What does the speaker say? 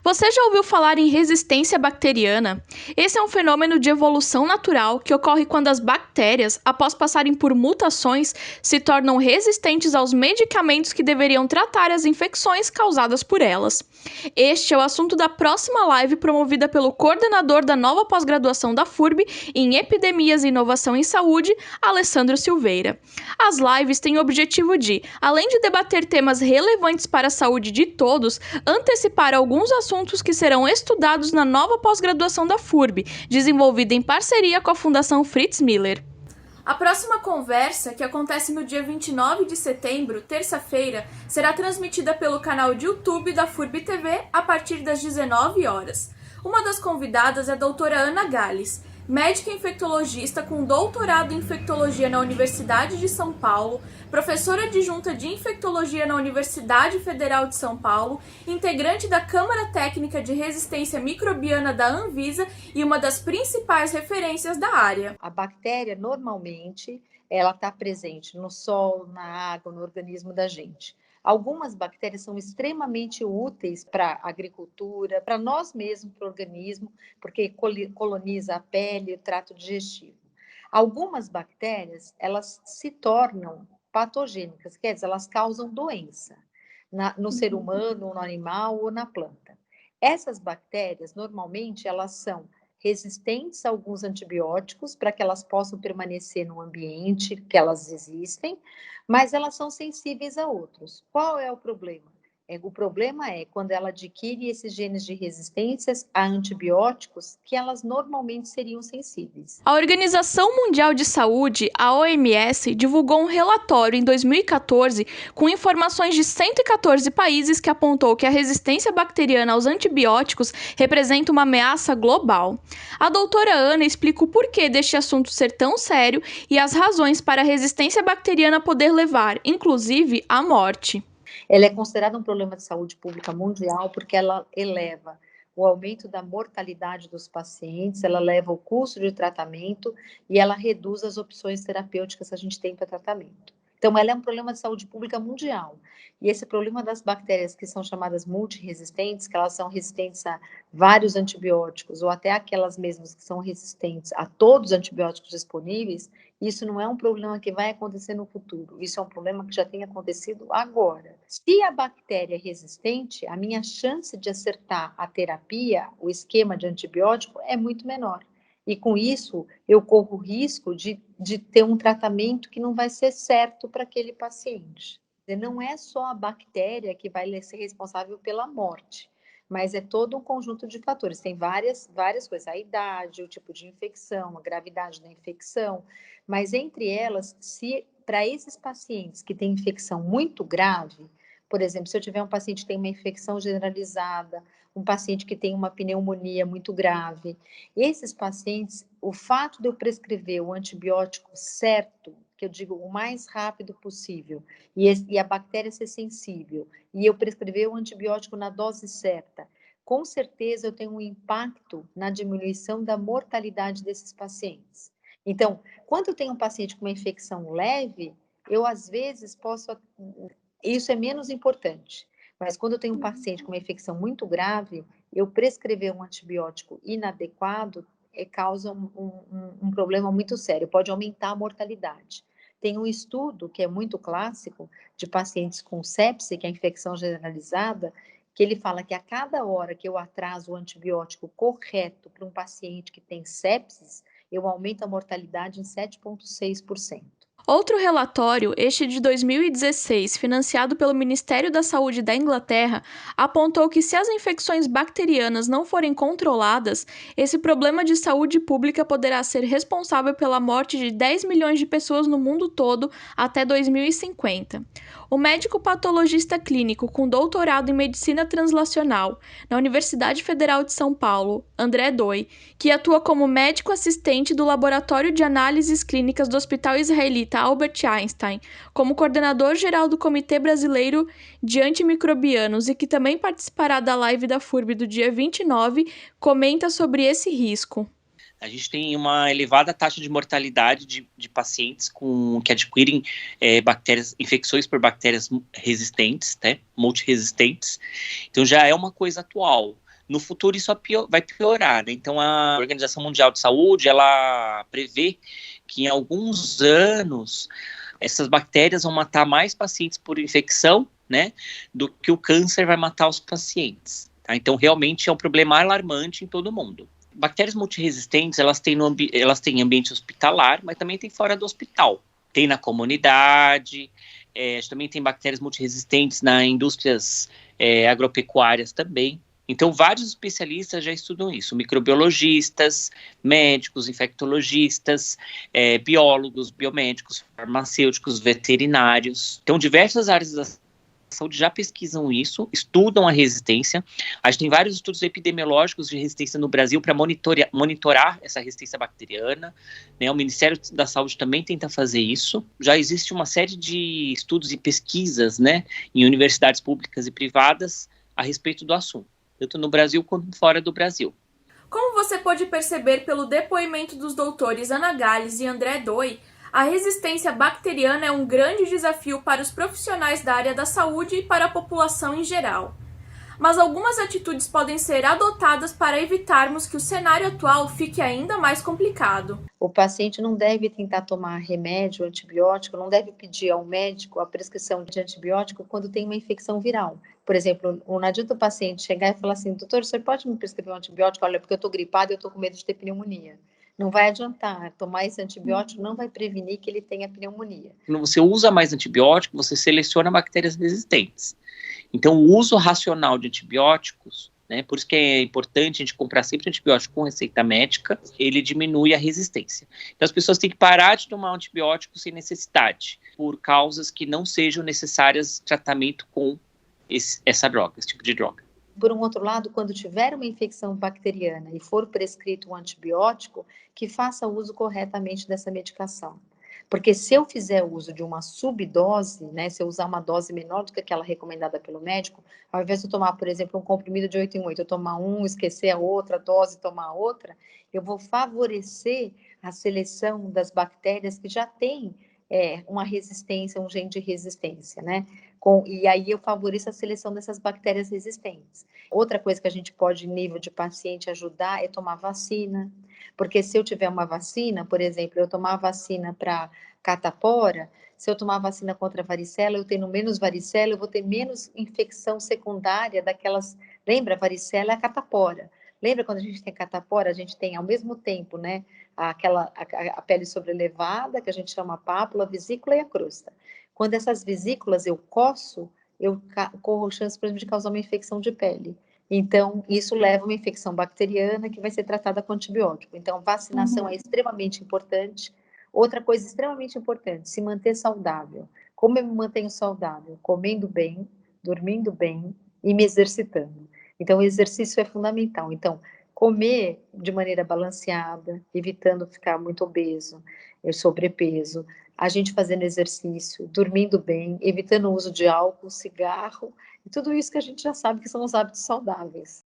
Você já ouviu falar em resistência bacteriana? Esse é um fenômeno de evolução natural que ocorre quando as bactérias, após passarem por mutações, se tornam resistentes aos medicamentos que deveriam tratar as infecções causadas por elas. Este é o assunto da próxima live promovida pelo coordenador da nova pós-graduação da FURB em Epidemias e Inovação em Saúde, Alessandro Silveira. As lives têm o objetivo de, além de debater temas relevantes para a saúde de todos, antecipar alguns assuntos que serão estudados na nova pós-graduação da FURB, desenvolvida em parceria com a Fundação Fritz Miller. A próxima conversa, que acontece no dia 29 de setembro, terça-feira, será transmitida pelo canal de YouTube da FURB TV a partir das 19 horas. Uma das convidadas é a doutora Ana Gales, médica infectologista com doutorado em infectologia na Universidade de São Paulo, professora adjunta de infectologia na Universidade Federal de São Paulo, integrante da Câmara Técnica de Resistência Microbiana da Anvisa e uma das principais referências da área. A bactéria, normalmente, ela está presente no sol, na água, no organismo da gente. Algumas bactérias são extremamente úteis para a agricultura, para nós mesmos, para o organismo, porque coloniza a pele e o trato digestivo. Algumas bactérias, elas se tornam patogênicas, quer dizer, elas causam doença no ser humano, no animal ou na planta. Essas bactérias, normalmente, elas são resistentes a alguns antibióticos para que elas possam permanecer no ambiente que elas existem, mas elas são sensíveis a outros. Qual é o problema? O problema é quando ela adquire esses genes de resistências a antibióticos que elas normalmente seriam sensíveis. A Organização Mundial de Saúde, a OMS, divulgou um relatório em 2014 com informações de 114 países que apontou que a resistência bacteriana aos antibióticos representa uma ameaça global. A doutora Ana explica o porquê deste assunto ser tão sério e as razões para a resistência bacteriana poder levar, inclusive, à morte. Ela é considerada um problema de saúde pública mundial porque ela eleva o aumento da mortalidade dos pacientes, ela leva o custo de tratamento e ela reduz as opções terapêuticas que a gente tem para tratamento. Então, ela é um problema de saúde pública mundial. E esse problema das bactérias que são chamadas multiresistentes, que elas são resistentes a vários antibióticos, ou até aquelas mesmas que são resistentes a todos os antibióticos disponíveis, isso não é um problema que vai acontecer no futuro, isso é um problema que já tem acontecido agora. Se a bactéria é resistente, a minha chance de acertar a terapia, o esquema de antibiótico, é muito menor. E com isso, eu corro o risco de ter um tratamento que não vai ser certo para aquele paciente. Não é só a bactéria que vai ser responsável pela morte, mas é todo um conjunto de fatores. Tem várias coisas, a idade, o tipo de infecção, a gravidade da infecção, mas entre elas, se para esses pacientes que têm infecção muito grave, por exemplo, se eu tiver um paciente que tem uma infecção generalizada, um paciente que tem uma pneumonia muito grave, esses pacientes, o fato de eu prescrever o antibiótico certo, que eu digo o mais rápido possível, e a bactéria ser sensível, e eu prescrever o antibiótico na dose certa, com certeza eu tenho um impacto na diminuição da mortalidade desses pacientes. Então, quando eu tenho um paciente com uma infecção leve, eu às vezes posso... Isso é menos importante. Mas quando eu tenho um paciente com uma infecção muito grave, eu prescrever um antibiótico inadequado causa um problema muito sério, pode aumentar a mortalidade. Tem um estudo que é muito clássico de pacientes com sepse, que é a infecção generalizada, que ele fala que a cada hora que eu atraso o antibiótico correto para um paciente que tem sepsis, eu aumento a mortalidade em 7,6%. Outro relatório, este de 2016, financiado pelo Ministério da Saúde da Inglaterra, apontou que se as infecções bacterianas não forem controladas, esse problema de saúde pública poderá ser responsável pela morte de 10 milhões de pessoas no mundo todo até 2050. O médico patologista clínico com doutorado em medicina translacional na Universidade Federal de São Paulo, André Doi, que atua como médico assistente do Laboratório de Análises Clínicas do Hospital Israelita Albert Einstein, como coordenador geral do Comitê Brasileiro de Antimicrobianos e que também participará da live da FURB do dia 29, comenta sobre esse risco. A gente tem uma elevada taxa de mortalidade de pacientes que adquirem infecções por bactérias resistentes, né, multiresistentes. Então já é uma coisa atual. no futuro isso vai piorar, né? Então a Organização Mundial de Saúde, ela prevê que em alguns anos essas bactérias vão matar mais pacientes por infecção, né, do que o câncer vai matar os pacientes. Tá? Então realmente é um problema alarmante em todo mundo. Bactérias multiresistentes, elas têm em ambiente hospitalar, mas também tem fora do hospital. Tem na comunidade, também tem bactérias multiresistentes nas indústrias agropecuárias também. Então, vários especialistas já estudam isso, microbiologistas, médicos, infectologistas, biólogos, biomédicos, farmacêuticos, veterinários. Então, diversas áreas da saúde já pesquisam isso, estudam a resistência. A gente tem vários estudos epidemiológicos de resistência no Brasil para monitorar essa resistência bacteriana, né? O Ministério da Saúde também tenta fazer isso. Já existe uma série de estudos e pesquisas, né, em universidades públicas e privadas a respeito do assunto, tanto no Brasil quanto fora do Brasil. Como você pode perceber pelo depoimento dos doutores Ana Gales e André Doi, a resistência bacteriana é um grande desafio para os profissionais da área da saúde e para a população em geral. Mas algumas atitudes podem ser adotadas para evitarmos que o cenário atual fique ainda mais complicado. O paciente não deve tentar tomar remédio, antibiótico, não deve pedir ao médico a prescrição de antibiótico quando tem uma infecção viral. Por exemplo, não adianta o paciente chegar e falar assim, doutor, você pode me prescrever um antibiótico? Olha, porque eu estou gripado e eu estou com medo de ter pneumonia. Não vai adiantar, tomar esse antibiótico não vai prevenir que ele tenha pneumonia. Quando você usa mais antibiótico, você seleciona bactérias resistentes. Então, o uso racional de antibióticos, né, por isso que é importante a gente comprar sempre antibiótico com receita médica, ele diminui a resistência. Então, as pessoas têm que parar de tomar antibiótico sem necessidade, por causas que não sejam necessárias tratamento com essa droga, esse tipo de droga. Por um outro lado, quando tiver uma infecção bacteriana e for prescrito um antibiótico, que faça uso corretamente dessa medicação. Porque se eu fizer uso de uma subdose, né, se eu usar uma dose menor do que aquela recomendada pelo médico, ao invés de eu tomar, por exemplo, um comprimido de 8 em 8, eu tomar um, esquecer a outra dose, tomar outra, eu vou favorecer a seleção das bactérias que já têm uma resistência, um gene de resistência, né? E aí eu favoreço a seleção dessas bactérias resistentes. Outra coisa que a gente pode, em nível de paciente, ajudar é tomar vacina. Porque se eu tiver uma vacina, por exemplo, eu tomar vacina para catapora, se eu tomar vacina contra varicela, eu tendo menos varicela, eu vou ter menos infecção secundária daquelas... Lembra, varicela é a catapora. Lembra quando a gente tem catapora, a gente tem ao mesmo tempo, né, a pele sobrelevada, que a gente chama pápula, a vesícula e a crosta. Quando essas vesículas eu coço, eu corro chance, por exemplo, de causar uma infecção de pele. Então, isso leva a uma infecção bacteriana que vai ser tratada com antibiótico. Então, vacinação é extremamente importante. Outra coisa extremamente importante, se manter saudável. Como eu me mantenho saudável? Comendo bem, dormindo bem e me exercitando. Então, o exercício é fundamental. Então, comer de maneira balanceada, evitando ficar muito obeso, sobrepeso, a gente fazendo exercício, dormindo bem, evitando o uso de álcool, cigarro, e tudo isso que a gente já sabe que são os hábitos saudáveis.